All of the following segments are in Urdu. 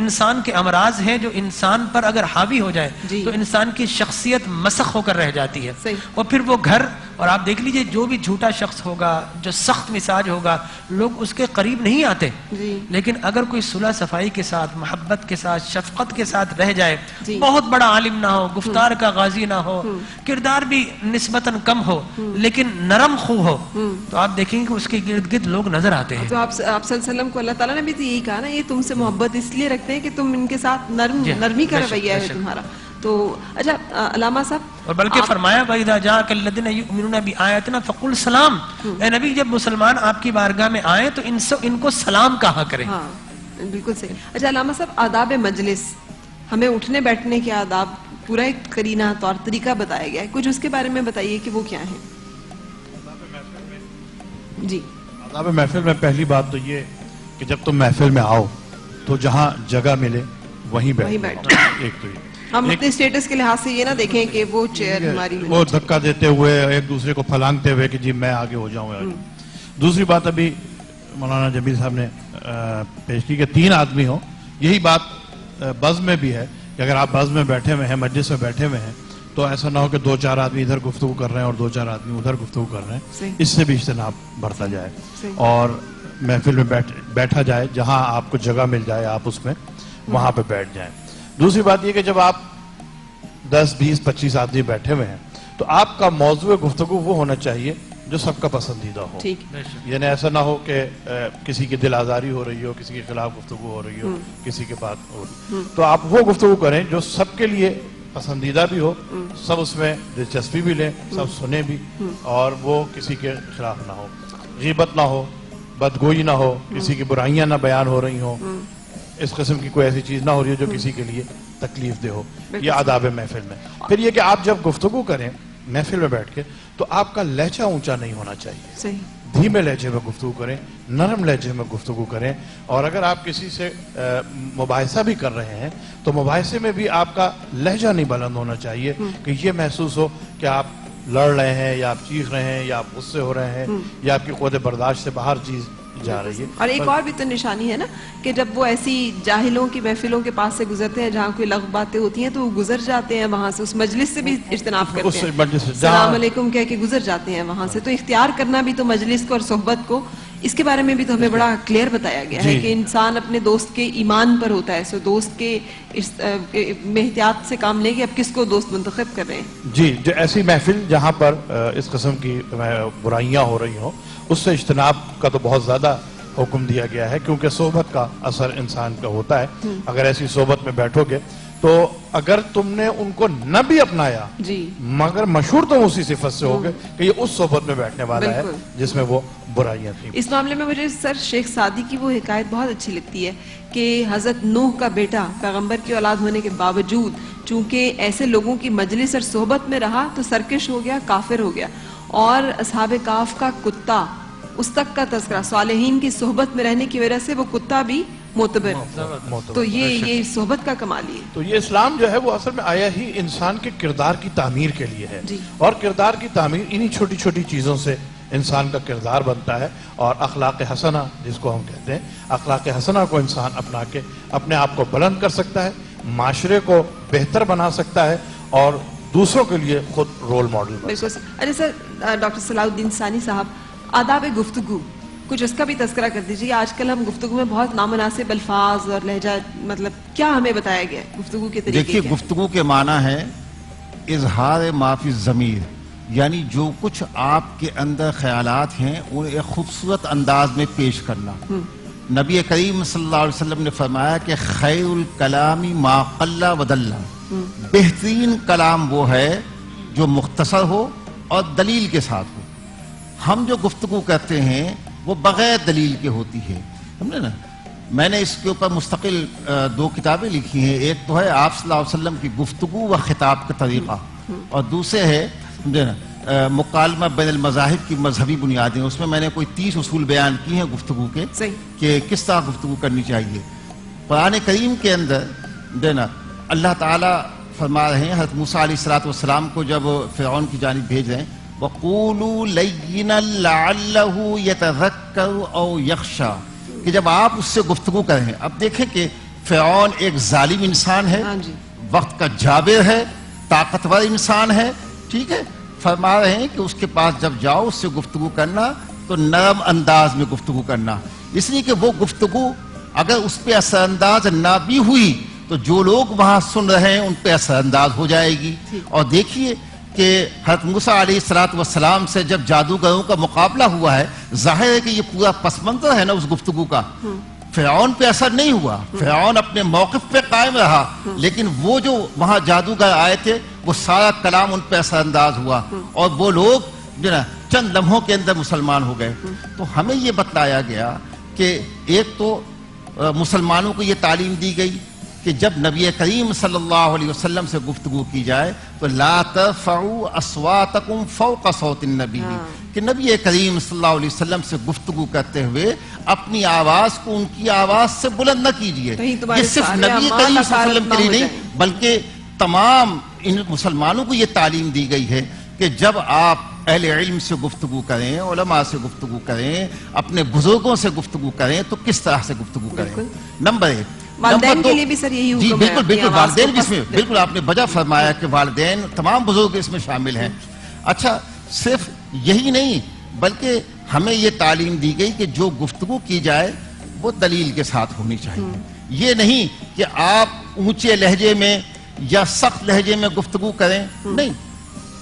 انسان کے امراض ہیں جو انسان پر اگر حاوی ہو جائے تو انسان کی شخصیت مسخ ہو کر رہ جاتی ہے، اور پھر وہ گھر، اور آپ دیکھ لیجئے جو بھی جھوٹا شخص ہوگا، جو سخت مزاج ہوگا، لوگ اس کے قریب نہیں آتے، لیکن اگر کوئی صلح صفائی کے ساتھ، محبت کے ساتھ، شفقت کے ساتھ رہ جائے، بہت بڑا عالم نہ ہو، گفتار کا غازی نہ ہو، کردار بھی نسبتاً کم ہو لیکن نرم خو ہو، تو آپ دیکھیں گے کہ اس کے گرد گرد لوگ نظر آتے ہیں۔ تو آپ صلی اللہ علیہ وسلم کو اللہ تعالیٰ نے بھی تو یہی کہا نا، یہ تم سے محبت اس لیے رکھتے ہیں کہ تم ان کے ساتھ نرمی کا رویہ ہے تمہارا۔ تو اچھا علامہ صاحب، اور بلکہ فرمایا وَإِذَا جَاءَكَ الَّذِينَ يُؤْمِنُونَ بِآيَاتِنَا فَقُلْ سَلَام، اے نبی جب مسلمان آپ کی بارگاہ میں آئیں تو ان کو سلام کہا کریں۔ ہاں بالکل صحیح۔ اچھا علامہ صاحب، آداب مجلس، ہمیں اٹھنے بیٹھنے کے آداب، پورا ایک قرینہ طور طریقہ بتایا گیا ہے، کچھ اس کے بارے میں بتائیے کہ وہ کیا ہیں؟ جی، آداب محفل میں پہلی بات تو یہ کہ جب تم محفل میں آؤ تو جہاں جگہ ملے وہیں بیٹھو۔ ایک تو یہ ہم اپنے اسٹیٹس کے لحاظ سے یہ نہ دیکھیں کہ وہ چیئر ہماری وہ دھکا دیتے ہوئے ایک دوسرے کو پھلانگتے ہوئے کہ جی میں آگے ہو جاؤں۔ دوسری بات ابھی مولانا جمیل صاحب نے پیش کی کہ 3 آدمی ہوں، یہی بات بزم میں بھی ہے کہ اگر آپ بزم میں بیٹھے ہوئے ہیں، مجلس میں بیٹھے ہوئے ہیں، تو ایسا نہ ہو کہ 2-4 آدمی ادھر گفتگو کر رہے ہیں اور 2-4 آدمی ادھر گفتگو کر رہے ہیں، اس سے بھی اجتناب بڑھتا جائے اور محفل میں بیٹھا جائے، جہاں آپ کو جگہ مل جائے آپ اس میں وہاں پہ بیٹھ جائیں۔ دوسری بات یہ کہ جب آپ 10, 20, 25 آدمی بیٹھے ہوئے ہیں تو آپ کا موضوع گفتگو وہ ہونا چاہیے جو سب کا پسندیدہ ہو، یعنی ایسا نہ ہو کہ کسی کی دل آزاری ہو رہی ہو، کسی کے خلاف گفتگو ہو رہی ہو، کسی کے بات ہو رہی، تو آپ وہ گفتگو کریں جو سب کے لیے پسندیدہ بھی ہو، سب اس میں دلچسپی بھی لیں، سب سنیں بھی، اور وہ کسی کے خلاف نہ ہو، غیبت نہ ہو، بدگوئی نہ ہو، کسی کی برائیاں نہ بیان ہو رہی ہوں، اس قسم کی کوئی ایسی چیز نہ ہو رہی ہے جو کسی کے لیے تکلیف دہ ہو۔ یہ آداب محفل میں۔ پھر یہ کہ آپ جب گفتگو کریں محفل میں بیٹھ کے تو آپ کا لہجہ اونچا نہیں ہونا چاہیے، دھیمے لہجے میں گفتگو کریں، نرم لہجے میں گفتگو کریں، اور اگر آپ کسی سے مباحثہ بھی کر رہے ہیں تو مباحثے میں بھی آپ کا لہجہ نہیں بلند ہونا چاہیے کہ یہ محسوس ہو کہ آپ لڑ رہے ہیں یا آپ چیخ رہے ہیں یا آپ غصے ہو رہے ہیں یا آپ کی قوت برداشت سے باہر چیز جا رہی ہے۔ اور ایک اور بھی تو نشانی ہے نا کہ جب وہ ایسی جاہلوں کی محفلوں کے پاس سے گزرتے ہیں جہاں کوئی لغو باتیں ہوتی ہیں تو وہ گزر جاتے ہیں وہاں سے، اس مجلس سے بھی اجتناب کرتے ہیں، السلام علیکم کہہ کے گزر جاتے ہیں وہاں سے۔ تو اختیار کرنا بھی تو مجلس کو اور صحبت کو، اس کے بارے میں بھی تو ہمیں بڑا کلیئر بتایا گیا ہے کہ انسان اپنے دوست کے ایمان پر ہوتا ہے، سو دوست کے میں احتیاط سے کام لیں کہ اب کس کو دوست منتخب کر رہے ہیں۔ جی، جو ایسی محفل جہاں پر اس قسم کی برائیاں ہو رہی ہوں اس سے اجتناب کا تو بہت زیادہ حکم دیا گیا ہے، کیونکہ صحبت کا اثر انسان کا ہوتا ہے۔ اگر ایسی صحبت میں بیٹھو گے تو اگر تم نے ان کو نہ بھی اپنایا مگر مشہور تم اسی صفت سے ہوگے کہ یہ اس صحبت میں بیٹھنے والا ہے جس میں وہ برائیاں تھیں۔ اس معاملے میں مجھے سر شیخ سعدی کی وہ حکایت بہت اچھی لگتی ہے کہ حضرت نوح کا بیٹا پیغمبر کی اولاد ہونے کے باوجود چونکہ ایسے لوگوں کی مجلس اور صحبت میں رہا تو سرکش ہو گیا، کافر ہو گیا، اور اصحاب کہف کا کتا، اس تک کا تذکرہ، صالحین کی صحبت میں رہنے کی وجہ سے وہ کتا بھی معتبر، تو یہ صحبت کا کمال ہی ہے۔ تو یہ اسلام جو ہے وہ اصل میں آیا ہی انسان کے کردار کی تعمیر کے لیے ہے، اور کردار کی تعمیر انہی چھوٹی چھوٹی چیزوں سے انسان کا کردار بنتا ہے، اور اخلاق حسنہ جس کو ہم کہتے ہیں، اخلاق حسنہ کو انسان اپنا کے اپنے آپ کو بلند کر سکتا ہے، معاشرے کو بہتر بنا سکتا ہے اور دوسروں کے لیے خود رول ماڈل بن سکتا ہے۔ اچھا سر، ڈاکٹر صلاح الدین ثانی صاحب، آداب گفتگو کچھ اس کا بھی تذکرہ کر دیجیے۔ آج کل ہم گفتگو میں بہت نامناسب الفاظ اور لہجہ، مطلب کیا ہمیں بتایا گیا ہے گفتگو کے طریقے؟ دیکھیے، گفتگو کے معنی ہے اظہار ما فی الضمیر، یعنی جو کچھ آپ کے اندر خیالات ہیں انہیں ایک خوبصورت انداز میں پیش کرنا۔ نبی کریم صلی اللہ علیہ وسلم نے فرمایا کہ خیر الکلام ما قل و دل، بہترین کلام وہ ہے جو مختصر ہو اور دلیل کے ساتھ ہو۔ ہم جو گفتگو کرتے ہیں وہ بغیر دلیل کے ہوتی ہے، سمجھے نا۔ میں نے اس کے اوپر مستقل 2 کتابیں لکھی ہیں، ایک تو ہے آپ صلی اللہ علیہ وسلم کی گفتگو و خطاب کا طریقہ، اور دوسرے ہے سمجھے نا مکالمہ بین المذاہب کی مذہبی بنیادیں۔ اس میں نے کوئی 30 اصول بیان کی ہیں گفتگو کے کہ کس طرح گفتگو کرنی چاہیے۔ قرآن کریم کے اندر دینا اللہ تعالیٰ فرما رہے ہیں، حضرت موسیٰ علیہ السلام کو جب فرعون کی جانب بھیج رہے ہیں، وَقُولُوا لَيِّنًا لَعَلَّهُ يَتَذَكَّرُ أَوْ يَخْشَى، کہ جب آپ اس سے گفتگو کریں۔ اب دیکھیں کہ فرعون ایک ظالم انسان ہے, وقت کا جابر ہے, طاقتور انسان ہے, ٹھیک ہے. فرما رہے ہیں کہ اس کے پاس جب جاؤ اس سے گفتگو کرنا تو نرم انداز میں گفتگو کرنا, اس لیے کہ وہ گفتگو اگر اس پہ اثر انداز نہ بھی ہوئی تو جو لوگ وہاں سن رہے ہیں ان پہ اثر انداز ہو جائے گی. اور دیکھیے کہ حضرت موسیٰ علیہ السلام سے جب جادوگروں کا مقابلہ ہوا ہے, ظاہر ہے کہ یہ پورا پس منظر ہے نا اس گفتگو کا. فرعون پہ اثر نہیں ہوا, فرعون اپنے موقف پہ قائم رہا, لیکن وہ جو وہاں جادوگر آئے تھے وہ سارا کلام ان پہ اثر انداز ہوا اور وہ لوگ جو نا چند لمحوں کے اندر مسلمان ہو گئے. تو ہمیں یہ بتلایا گیا کہ ایک تو مسلمانوں کو یہ تعلیم دی گئی کہ جب نبی کریم صلی اللہ علیہ وسلم سے گفتگو کی جائے تو لا ترفعوا اصواتکم فوق صوت النبی, کہ نبی کریم صلی اللہ علیہ وسلم سے گفتگو کرتے ہوئے اپنی آواز کو ان کی آواز سے بلند نہ کیجیے. یہ صرف نبی کریم صلی اللہ علیہ وسلم کے لیے نہیں بلکہ تمام ان مسلمانوں کو یہ تعلیم دی گئی ہے کہ جب آپ اہل علم سے گفتگو کریں, علماء سے گفتگو کریں, اپنے بزرگوں سے گفتگو کریں تو کس طرح سے گفتگو کریں. نمبر 1. والدین کے لیے بھی سر یہی حکم ہے. بالکل بالکل, والدین بھی اس میں بالکل آپ نے بجا فرمایا کہ والدین تمام بزرگ اس میں شامل ہیں. اچھا, صرف یہی نہیں بلکہ ہمیں یہ تعلیم دی گئی کہ جو گفتگو کی جائے وہ دلیل کے ساتھ ہونی چاہیے. یہ نہیں کہ آپ اونچے لہجے میں یا سخت لہجے میں گفتگو کریں, نہیں.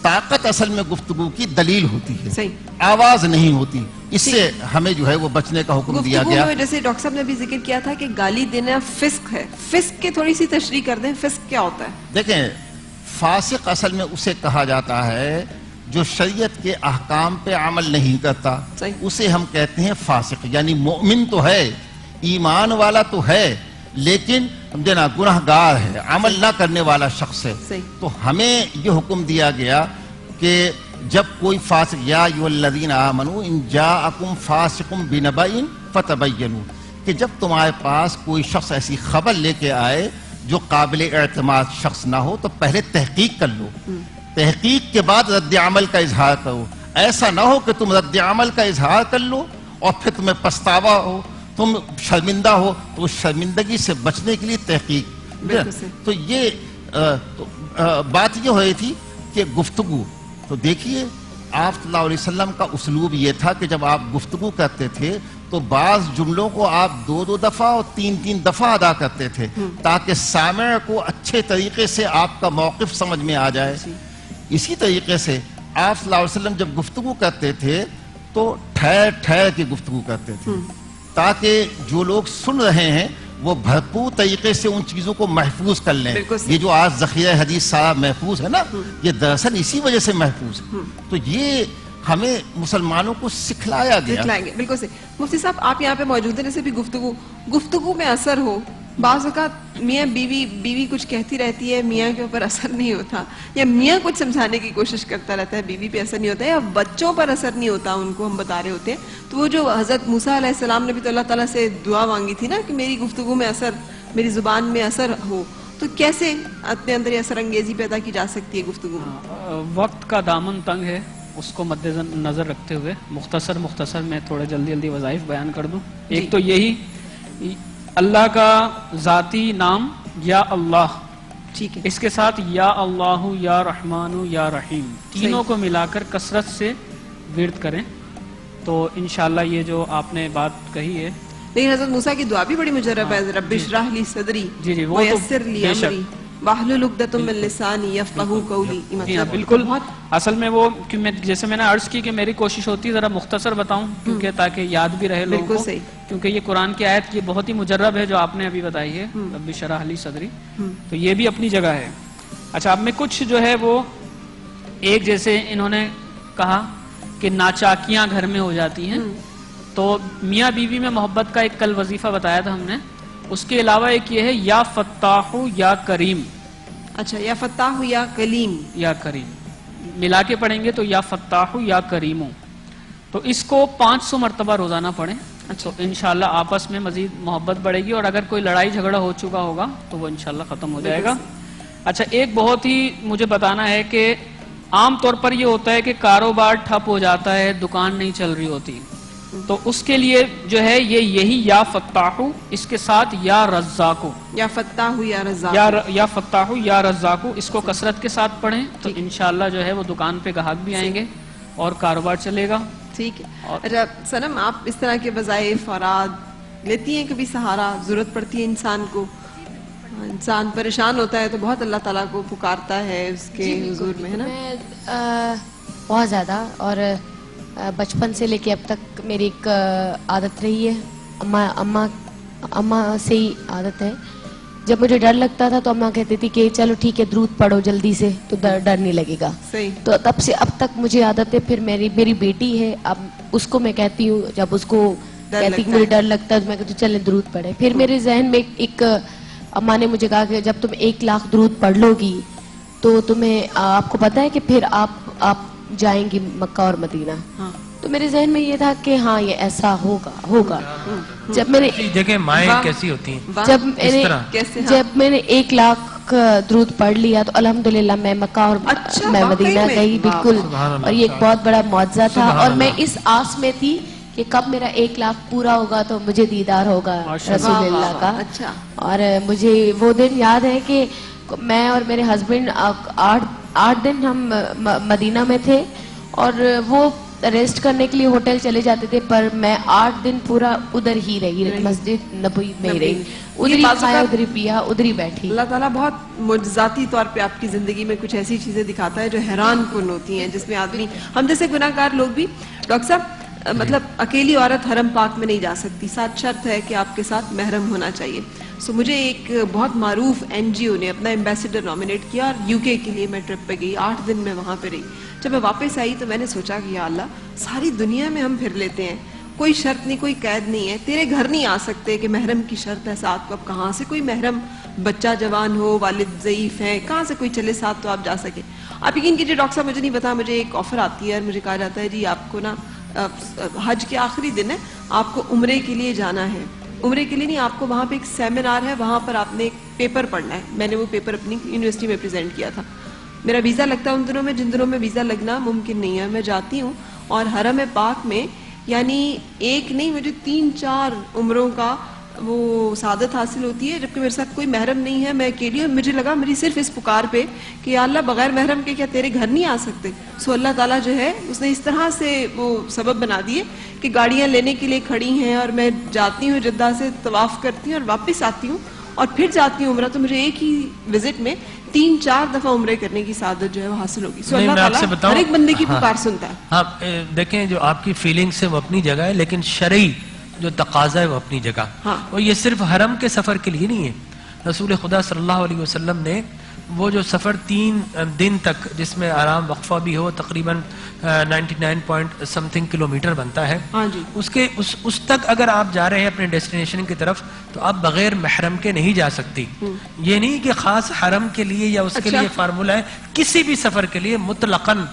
طاقت اصل میں گفتگو کی دلیل ہوتی ہے, آواز نہیں ہوتی. اس سے ہمیں جو ہے وہ بچنے کا حکم دیا گیا. جیسے ڈاکٹر صاحب نے بھی ذکر کیا تھا کہ گالی دینا فسق ہے, فسق کی تھوڑی سی تشریح کر دیں, فسق کیا ہوتا ہے؟ دیکھیں, فاسق اصل میں اسے کہا جاتا ہے جو شریعت کے احکام پہ عمل نہیں کرتا, اسے ہم کہتے ہیں فاسق. یعنی مومن تو ہے, ایمان والا تو ہے, لیکن سمجھنا گناہگار ہے, عمل نہ کرنے والا شخص ہے. تو ہمیں یہ حکم دیا گیا کہ جب کوئی فاسق, یا ایھا الذین آمنوا ان جاءکم فاسق بنبأ فتبینوا, کہ جب تمہارے پاس کوئی شخص ایسی خبر لے کے آئے جو قابل اعتماد شخص نہ ہو تو پہلے تحقیق کر لو, تحقیق کے بعد رد عمل کا اظہار کرو. ایسا نہ ہو کہ تم رد عمل کا اظہار کر لو اور پھر تمہیں پچھتاوا ہو, تم شرمندہ ہو, تو اس شرمندگی سے بچنے کے لیے تحقیق. تو یہ بات یہ ہو رہی تھی کہ گفتگو, تو دیکھیے آپ صلی اللہ علیہ وسلم کا اسلوب یہ تھا کہ جب آپ گفتگو کرتے تھے تو بعض جملوں کو آپ 2 دفعہ اور 3 دفعہ ادا کرتے تھے تاکہ سامع کو اچھے طریقے سے آپ کا موقف سمجھ میں آ جائے. اسی طریقے سے آپ صلی اللہ علیہ وسلم جب گفتگو کرتے تھے تو ٹھہر ٹھہر کے گفتگو کرتے تھے تاکہ جو لوگ سن رہے ہیں وہ بھرپور طریقے سے ان چیزوں کو محفوظ کر لیں. یہ جو آج ذخیرہ حدیث سارا محفوظ ہے نا, یہ دراصل اسی وجہ سے محفوظ ہے. تو یہ ہمیں مسلمانوں کو سکھلایا گیا. بالکل صحیح. مفتی صاحب آپ یہاں پہ موجود ہیں, جیسے بھی گفتگو میں اثر ہو, بعض اوقات میاں بیوی کچھ کہتی رہتی ہے, میاں کے اوپر اثر نہیں ہوتا, یا میاں کچھ سمجھانے کی کوشش کرتا رہتا ہے, بیوی پہ اثر نہیں ہوتا ہے, یا بچوں پر اثر نہیں ہوتا, ان کو ہم بتا رہے ہوتے ہیں. تو وہ جو حضرت موسیٰ علیہ السلام نے بھی تو اللہ تعالیٰ سے دعا مانگی تھی نا کہ میری گفتگو میں اثر, میری زبان میں اثر ہو, تو کیسے اپنے اندر اثر انگیزی پیدا کی جا سکتی ہے گفتگو میں؟ وقت کا دامن تنگ ہے, اس کو مد نظر رکھتے ہوئے مختصر میں تھوڑے جلدی وظائف بیان کر دوں. ایک تو یہی اللہ کا ذاتی نام یا اللہ, ٹھیک ہے, اس کے ساتھ یا اللہ, یا رحمان, یا رحیم, تینوں کو ملا کر کثرت سے ورد کریں تو انشاءاللہ یہ جو آپ نے بات کہی ہے. لیکن حضرت موسیٰ کی دعا بھی بڑی مجرب ہے, رب اشرح لی صدری ویسر لی امری واحلل عقدۃ من لسانی یفقہوا قولی. بالکل, اصل میں وہ جیسے میں نے عرض کی کہ میری کوشش ہوتی ہے ذرا مختصر بتاؤں کیونکہ تاکہ یاد بھی رہے لوگوں کو, کیونکہ یہ قرآن کی آیت یہ بہت ہی مجرب ہے جو آپ نے ابھی بتائی ہے, رب اشرح لی صدری, تو یہ بھی اپنی جگہ ہے. اچھا, اب میں کچھ جو ہے وہ ایک جیسے انہوں نے کہا کہ ناچاکیاں گھر میں ہو جاتی ہیں, تو میاں بیوی میں محبت کا ایک کل وظیفہ بتایا تھا ہم نے. اس کے علاوہ ایک یہ ہے یا فتاح یا کریم. اچھا, یا فتاح یا کلیم, یا کریم ملا کے پڑھیں گے تو یا فتاح یا کریمو, تو اس کو 500 مرتبہ روزانہ پڑھیں. تو انشاءاللہ آپس میں مزید محبت بڑھے گی, اور اگر کوئی لڑائی جھگڑا ہو چکا ہوگا تو وہ انشاءاللہ ختم ہو جائے گا. اچھا, ایک بہت ہی مجھے بتانا ہے کہ عام طور پر یہ ہوتا ہے کہ کاروبار ٹھپ ہو جاتا ہے, دکان نہیں چل رہی ہوتی, تو اس کے لیے جو ہے یہی یا فتاحو، اس کے ساتھ یا رزاقو، یا فتاحو یا رزاقو، یا فتاحو یا رزاقو، اس کو کثرت کے ساتھ پڑھیں تو انشاءاللہ جو ہے وہ دکان پہ گاہک بھی آئیں گے اور کاروبار چلے گا. ٹھیک ہے. اچھا صنم، آپ اس طرح کے وظائف اوراد لیتی ہیں؟ کبھی سہارا ضرورت پڑتی ہے انسان کو، انسان پریشان ہوتا ہے تو بہت اللہ تعالیٰ کو پکارتا ہے اس کے حضور میں، ہے نا؟ میں بہت زیادہ، اور بچپن سے لے کے اب تک میری ایک عادت رہی ہے، اماں سے ہی عادت ہے. جب مجھے ڈر لگتا تھا تو اماں کہتی تھی کہ چلو ٹھیک ہے درود پڑھو جلدی سے تو ڈر نہیں لگے گا. تو تب سے اب تک مجھے عادت ہے. پھر میری بیٹی ہے، اب اس کو میں کہتی ہوں، جب اس کو کہتی کہ مجھے ڈر لگتا ہے تو میں کہتی ہوں چلیں درود پڑھیں. پھر میرے ذہن میں ایک اماں نے مجھے کہا کہ جب تم 1 لاکھ درود پڑھ لو گی تو تمہیں، آپ کو پتا ہے کہ پھر آپ جائیں گی مکہ اور مدینہ. تو میرے ذہن میں یہ تھا کہ ہاں یہ ایسا ہوگا. جب میں نے دیکھیں مائیں کیسی ہوتی ہیں، جب میں نے 1 لاکھ درود پڑھ لیا تو الحمدللہ میں مکہ اور میں مدینہ گئی. بالکل. اور یہ ایک بہت بڑا معجزہ تھا، اور میں اس آس میں تھی کہ کب میرا 1 لاکھ پورا ہوگا تو مجھے دیدار ہوگا رسول اللہ کا. اور مجھے وہ دن یاد ہے کہ میں اور میرے ہسبینڈ 8 دن ہم مدینہ میں تھے، اور وہ ریسٹ کرنے کے لیے ہوٹل چلے جاتے تھے، پر میں 8 دن پورا ادھر ہی رہی، مسجد نبوی میں رہی، ادھر ہی کھایا، ادھر ہی پیا، ادھر ہی بیٹھی. اللہ تعالیٰ بہت معجزاتی طور پہ آپ کی زندگی میں کچھ ایسی چیزیں دکھاتا ہے جو حیران کن ہوتی ہیں، جس میں آدمی، ہم جیسے گناہ گار لوگ بھی، ڈاکٹر صاحب مطلب اکیلی عورت حرم پاک میں نہیں جا سکتی، ساتھ شرط ہے کہ آپ کے ساتھ محرم ہونا چاہیے. سو مجھے ایک بہت معروف NGO نے اپنا ایمبیسیڈر نامنیٹ کیا، اور UK کے لیے میں ٹرپ پہ گئی. 8 دن میں وہاں پہ رہی. جب میں واپس آئی تو میں نے سوچا کہ یا اللہ، ساری دنیا میں ہم پھر لیتے ہیں، کوئی شرط نہیں، کوئی قید نہیں ہے، تیرے گھر نہیں آ سکتے کہ محرم کی شرط ہے ساتھ کو. اب کہاں سے کوئی محرم، بچہ جوان ہو، والد ضعیف ہیں، کہاں سے کوئی چلے ساتھ تو آپ جا سکیں. آپ یقین کیجیے ڈاکٹر صاحب، مجھے نہیں پتا، مجھے ایک آفر آتی ہے اور مجھے کہا جاتا ہے جی آپ کو نا حج کے آخری دن ہے، آپ کو عمرے کے لیے جانا ہے. عمرے کے لیے نہیں، آپ کو وہاں پہ ایک سیمینار ہے، وہاں پر آپ نے ایک پیپر پڑھنا ہے. میں نے وہ پیپر اپنی یونیورسٹی میں پریزنٹ کیا تھا. میرا ویزا لگتا ہے ان دنوں میں جن دنوں میں ویزا لگنا ممکن نہیں ہے. میں جاتی ہوں اور حرم پاک میں یعنی ایک نہیں، مجھے 3-4 عمروں کا وہ سعادت حاصل ہوتی ہے، جبکہ میرے ساتھ کوئی محرم نہیں ہے، میں اکیلی ہوں. مجھے لگا میری صرف اس پکار پہ کہ یا اللہ بغیر محرم کے کیا تیرے گھر نہیں آ سکتے. سو اللہ تعالیٰ جو ہے اس نے اس طرح سے وہ سبب بنا دیے کہ گاڑیاں لینے کے لیے کھڑی ہیں، اور میں جاتی ہوں جدہ سے، طواف کرتی ہوں اور واپس آتی ہوں اور پھر جاتی ہوں عمرہ. تو مجھے ایک ہی وزٹ میں 3-4 دفعہ عمرے کرنے کی سعادت جو ہے وہ حاصل ہوگی. سو اللہ تعالیٰ ہر ایک بندے کی پکار سنتا ہے. ہاں دیکھیں، جو آپ کی فیلنگس ہے وہ اپنی جگہ ہے، لیکن شرعی جو تقاضا ہے وہ اپنی جگہ. اور یہ صرف حرم کے سفر کے لیے نہیں ہے. رسول خدا صلی اللہ علیہ وسلم نے وہ جو سفر 3 دن تک، جس میں آرام وقفہ بھی ہو، تقریباً 99 کلومیٹر بنتا ہے، اس تک اگر آپ جا رہے ہیں اپنے ڈیسٹینیشن کی طرف تو آپ بغیر محرم کے نہیں جا سکتی. یہ نہیں کہ خاص حرم کے لیے یا اس کے لیے فارمولہ ہے، کسی بھی سفر کے لیے مطلقاً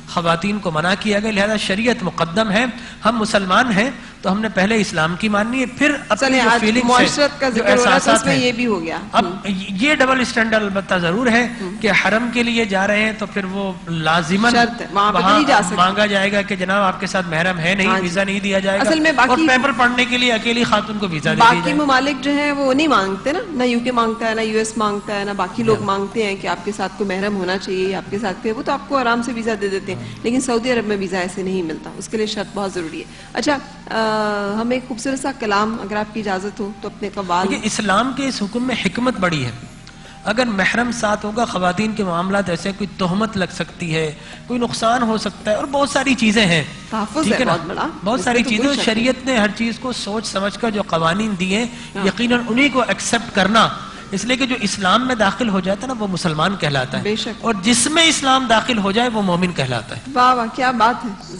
خواتین کو منع کیا گیا. لہذا شریعت مقدم ہے. ہم مسلمان ہیں تو ہم نے پہلے اسلام کی ماننی ہے، پھر اپنی جو فیلنگز معاشرت کا ذکر ہو رہا ہے اس میں یہ بھی ہو گیا. اب یہ ڈبل اسٹینڈرڈ البتہ ضرور ہے کہ حرم کے لیے جا رہے ہیں تو پھر وہ لازماً وہاں مانگا جائے گا کہ جناب آپ کے ساتھ محرم ہے نہیں، ویزا نہیں دیا جائے گا. اور پیپر پڑھنے کے لیے اکیلی خاتون کو ویزا دے دیا جائے گا. باقی ممالک جو ہیں وہ نہیں مانگتے نا، نہ UK مانگتا ہے، نہ US مانگتا ہے، نہ باقی لوگ مانگتے ہیں کہ آپ کے ساتھ کوئی محرم ہونا چاہیے، آپ کے ساتھ وہ تو آپ کو آرام سے ویزا دے دیتے ہیں. لیکن سعودی عرب میں ویزا ایسے نہیں ملتا، اس کے لیے شرط بہت ضروری ہے. اچھا ہم ایک خوبصورت سا کلام اگر آپ کی اجازت ہو تو اپنے قوال. اسلام کے اس حکم میں حکمت بڑی ہے. اگر محرم ساتھ ہوگا، خواتین کے معاملات ایسے، کوئی تہمت لگ سکتی ہے، کوئی نقصان ہو سکتا ہے، اور بہت ساری چیزیں ہیں، تحفظ ہے بہت بڑا، بہت ساری چیزیں. شریعت نے ہر چیز کو سوچ سمجھ کر جو قوانین دیے ہیں یقیناً انہی کو ایکسپٹ کرنا. اس لیے کہ جو اسلام میں داخل ہو جاتا ہے نا وہ مسلمان کہلاتا ہے، اور جس میں اسلام داخل ہو جائے وہ مومن کہلاتا ہے. واہ واہ کیا بات ہے.